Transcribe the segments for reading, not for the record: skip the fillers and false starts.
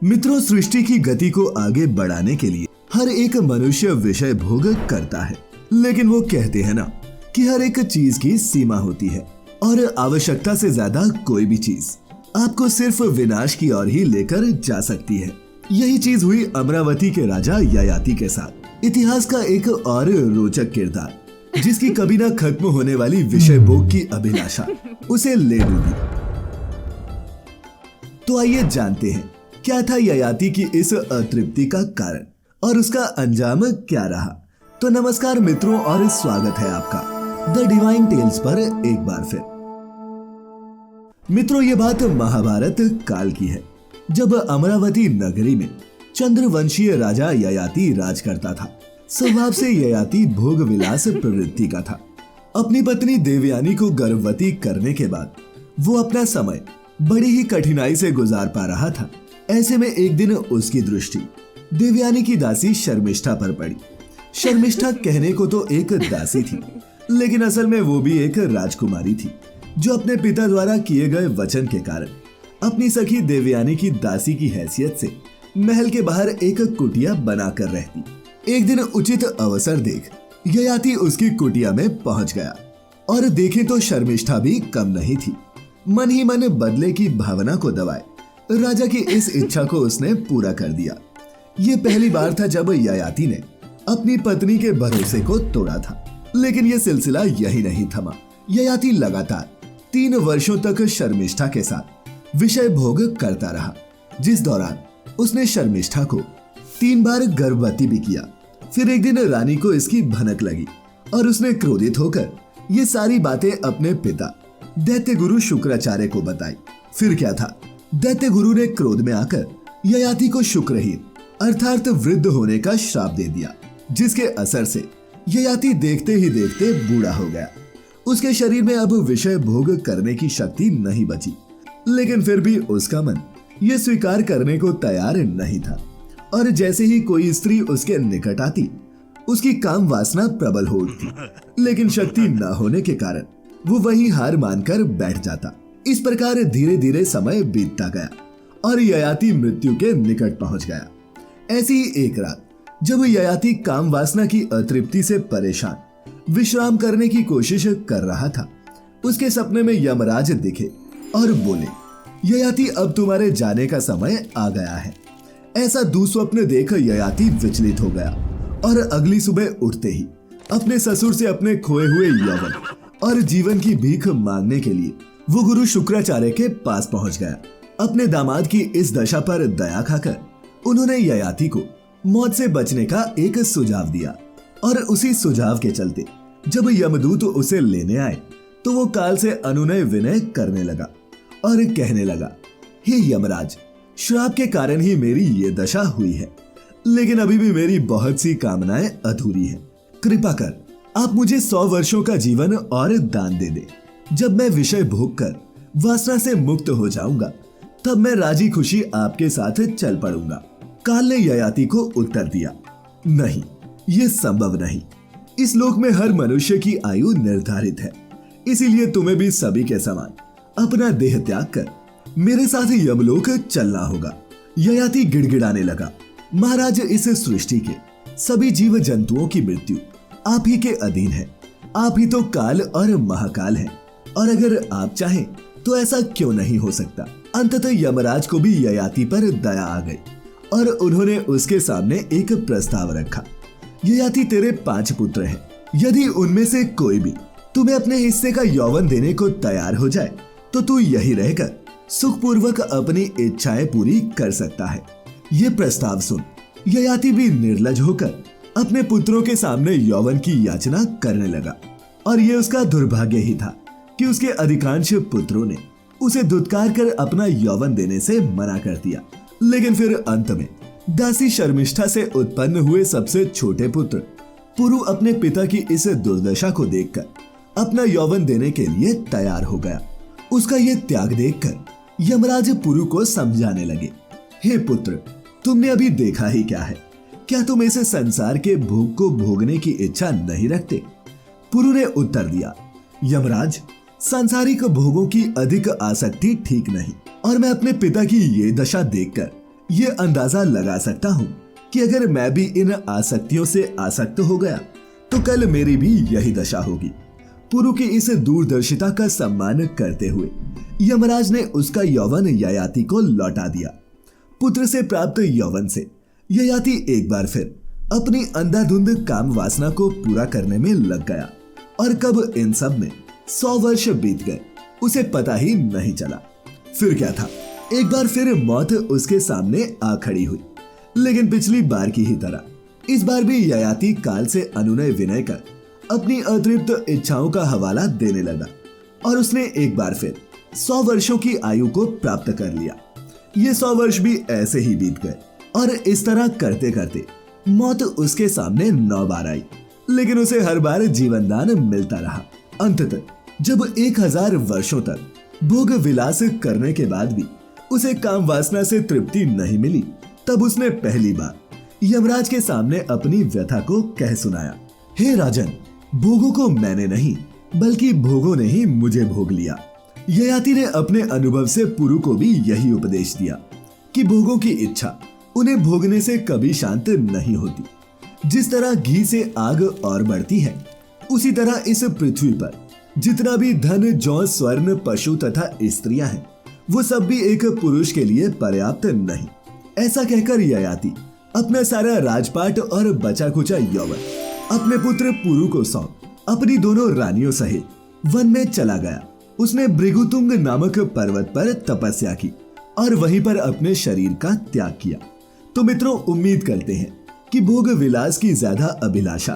मित्रों, सृष्टि की गति को आगे बढ़ाने के लिए हर एक मनुष्य विषय भोग करता है, लेकिन वो कहते हैं ना कि हर एक चीज की सीमा होती है और आवश्यकता से ज्यादा कोई भी चीज आपको सिर्फ विनाश की ओर ही लेकर जा सकती है। यही चीज हुई अमरावती के राजा ययाति के साथ। इतिहास का एक और रोचक किरदार, जिसकी कभी ना खत्म होने वाली विषय भोग की अभिलाषा उसे ले डूबी। तो आइए जानते हैं क्या था ययाति की इस अतृप्ति का कारण और उसका अंजाम क्या रहा। तो नमस्कार मित्रों, और स्वागत है आपका द डिवाइन टेल्स पर एक बार फिर। मित्रों, ये बात महाभारत काल की है, जब अमरावती नगरी में चंद्रवंशीय राजा ययाति राज करता था। स्वभाव से ययाति भोग विलास प्रवृत्ति का था। अपनी पत्नी देवयानी को गर्भवती करने के बाद वो अपना समय बड़ी ही कठिनाई से गुजार पा रहा था। ऐसे में एक दिन उसकी दृष्टि देवयानी की दासी शर्मिष्ठा पर पड़ी। शर्मिष्ठा कहने को तो एक दासी थी, लेकिन असल में वो भी एक राजकुमारी थी, जो अपने पिता द्वारा किए गए वचन के कारण अपनी सखी देवयानी की दासी की हैसियत से महल के बाहर एक कुटिया बनाकर रहती। एक दिन उचित अवसर देख ययाति उसकी कुटिया में पहुंच गया और देखे तो शर्मिष्ठा भी कम नहीं थी। मन ही मन बदले की भावना को दबाए राजा की इस इच्छा को उसने पूरा कर दिया। ये पहली बार था जब ययाति ने अपनी पत्नी के भरोसे को तोड़ा था, लेकिन यह सिलसिला यही नहीं थमा। ययाति लगातार 3 वर्षों तक शर्मिष्ठा के साथ विषय भोग करता रहा, जिस दौरान उसने शर्मिष्ठा को 3 बार गर्भवती भी किया। फिर एक दिन रानी को इसकी भनक लगी और उसने क्रोधित होकर ये सारी बातें अपने पिता दैत्य गुरु शुक्राचार्य को बताई। फिर क्या था, दैत्य गुरु ने क्रोध में आकर ययाति को शुक्रहीन अर्थात वृद्ध होने का श्राप दे दिया, जिसके असर से ययाति देखते ही देखते बूढ़ा हो गया। उसके शरीर में अब विषय भोग करने की शक्ति नहीं बची, लेकिन फिर भी उसका मन ये स्वीकार करने को तैयार नहीं था। और जैसे ही कोई स्त्री उसके निकट आती, उसकी काम वासना प्रबल हो उठती, लेकिन शक्ति न होने के कारण वो वहीं हार मानकर बैठ जाता। इस प्रकार धीरे धीरे समय बीतता गया और ययाति मृत्यु के निकट पहुंच गया। ऐसी ही एक रात, जब ययाति काम वासना की अतृप्ति से परेशान विश्राम करने की कोशिश कर रहा था, उसके सपने में यमराज दिखे और बोले, ययाति अब तुम्हारे जाने का समय आ गया है। ऐसा दुस्वप्न देख ययाति विचलित हो गया और अगली सुबह उठते ही अपने ससुर से अपने खोए हुए यौवन और जीवन की भीख मांगने के लिए वो गुरु शुक्राचार्य के पास पहुंच गया। अपने दामाद की इस दशा पर दया खाकर उन्होंने ययाति को मौत से बचने का एक सुझाव दिया और उसी सुझाव के चलते जब यमदूत उसे लेने आए तो वो काल से अनुनय विनय करने लगा और कहने लगा, हे यमराज, श्राप के कारण ही मेरी ये दशा हुई है, लेकिन अभी भी मेरी बहुत सी कामनाएं अधूरी है। कृपा कर आप मुझे 100 वर्षों का जीवन और दान दे दे। जब मैं विषय भोग कर वासना से मुक्त हो जाऊंगा, तब मैं राजी खुशी आपके साथ चल पड़ूंगा। काल ने ययाति को उत्तर दिया, नहीं, ये संभव नहीं। इस लोक में हर मनुष्य की आयु निर्धारित है, इसीलिए तुम्हें भी सभी के समान अपना देह त्याग कर मेरे साथ यमलोक चलना होगा। ययाति गिड़गिड़ाने लगा, महाराज, इस सृष्टि के सभी जीव जंतुओं की मृत्यु आप ही के अधीन है। आप ही तो काल और महाकाल हैं, और अगर आप चाहें तो ऐसा क्यों नहीं हो सकता। अंततः यमराज को भी ययाति पर दया आ गई और उन्होंने उसके सामने एक प्रस्ताव रखा। ययाति, तेरे 5 पुत्र हैं, यदि उनमें से कोई भी तुम्हें अपने हिस्से का यौवन देने को तैयार हो जाए तो तू यही रहकर सुखपूर्वक अपनी इच्छाएं पूरी कर सकता है। ये प्रस्ताव सुन ययाति भी निर्लज होकर अपने पुत्रों के सामने यौवन की याचना करने लगा, और ये उसका दुर्भाग्य ही था कि उसके अधिकांश पुत्रों ने उसे धुतकार कर अपना यौवन देने से मना कर दिया। लेकिन फिर अंत में दासी शर्मिष्ठा से उत्पन्न हुए सबसे छोटे पुत्र पुरु अपने पिता की इस दुर्दशा को देखकर अपना यौवन देने के लिए तैयार हो गया। उसका ये त्याग देखकर यमराज पुरु को समझाने लगे, हे पुत्र, तुमने अभी देखा ही क्या है, क्या तुम इस संसार के भोग को भोगने की इच्छा नहीं रखते? पुरु ने उत्तर दिया, यमराज, सांसारिक भोगों की अधिक आसक्ति ठीक नहीं, और मैं अपने पिता की ये दशा देखकर ये अंदाजा लगा सकता हूँ कि अगर मैं भी इन आसक्तियों से आसक्त हो गया तो कल मेरी भी यही दशा होगी। पुरु की इस दूरदर्शिता का सम्मान करते हुए यमराज ने उसका यौवन ययाति को लौटा दिया। पुत्र से प्राप्त यौवन से ययाति एक बार फिर अपनी अंधाधुंध काम वासना को पूरा करने में लग गया और कब इन सब में 100 वर्ष बीत गए उसे पता ही नहीं चला। फिर क्या था, एक बार फिर मौत उसके सामने आ खड़ी हुई, लेकिन पिछली बार की ही तरह इस बार भी ययाति काल से अनुनय विनय कर अपनी अतृप्त इच्छाओं का हवाला देने लगा और उसने एक बार फिर 100 वर्षों की आयु को प्राप्त कर लिया। ये 100 वर्ष भी ऐसे ही बीत गए और इस तरह करते करते मौत उसके सामने 9 बार आई, लेकिन उसे हर बार जीवनदान मिलता रहा। अंततः जब 1000 वर्षों तक भोग विलास करने के बाद भी उसे काम वासना से तृप्ति नहीं मिली, तब उसने पहली बार यमराज के सामने अपनी व्यथा को कह सुनाया। हे राजन, भोगों को मैंने नहीं बल्कि भोगों ने ही मुझे भोग लिया। ययाति ने अपने अनुभव से पुरु को भी यही उपदेश दिया कि भोगों की इच्छा उन्हें भोगने से कभी शांत नहीं होती। जिस तरह घी से आग और बढ़ती है, उसी तरह इस पृथ्वी पर जितना भी धन, जौ, स्वर्ण, पशु तथा स्त्रियां हैं, वो सब भी एक पुरुष के लिए पर्याप्त नहीं। ऐसा कहकर ययाति अपना सारा राजपाट और बचा खुचा यौवन अपने पुत्र पुरु को सौंप अपनी दोनों रानियों सहित वन में चला गया। उसने भृगुतुंग नामक पर्वत पर तपस्या की और वहीं पर अपने शरीर का त्याग किया। तो मित्रों, उम्मीद करते हैं कि भोग विलास की ज्यादा अभिलाषा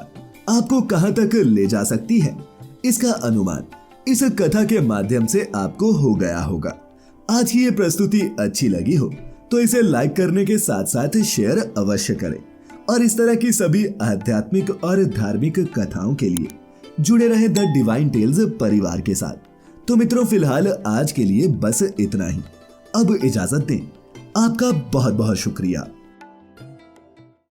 आपको कहां तक ले जा सकती है, इसका अनुमान इस कथा के माध्यम से आपको हो गया होगा। आज की ये प्रस्तुति अच्छी लगी हो तो इसे लाइक करने के साथ साथ शेयर अवश्य करें और इस तरह की सभी आध्यात्मिक और धार्मिक कथाओं के लिए जुड़े रहे द डिवाइन टेल्स परिवार के साथ। तो मित्रों, फिलहाल आज के लिए बस इतना ही। अब इजाजत दें। आपका बहुत बहुत शुक्रिया।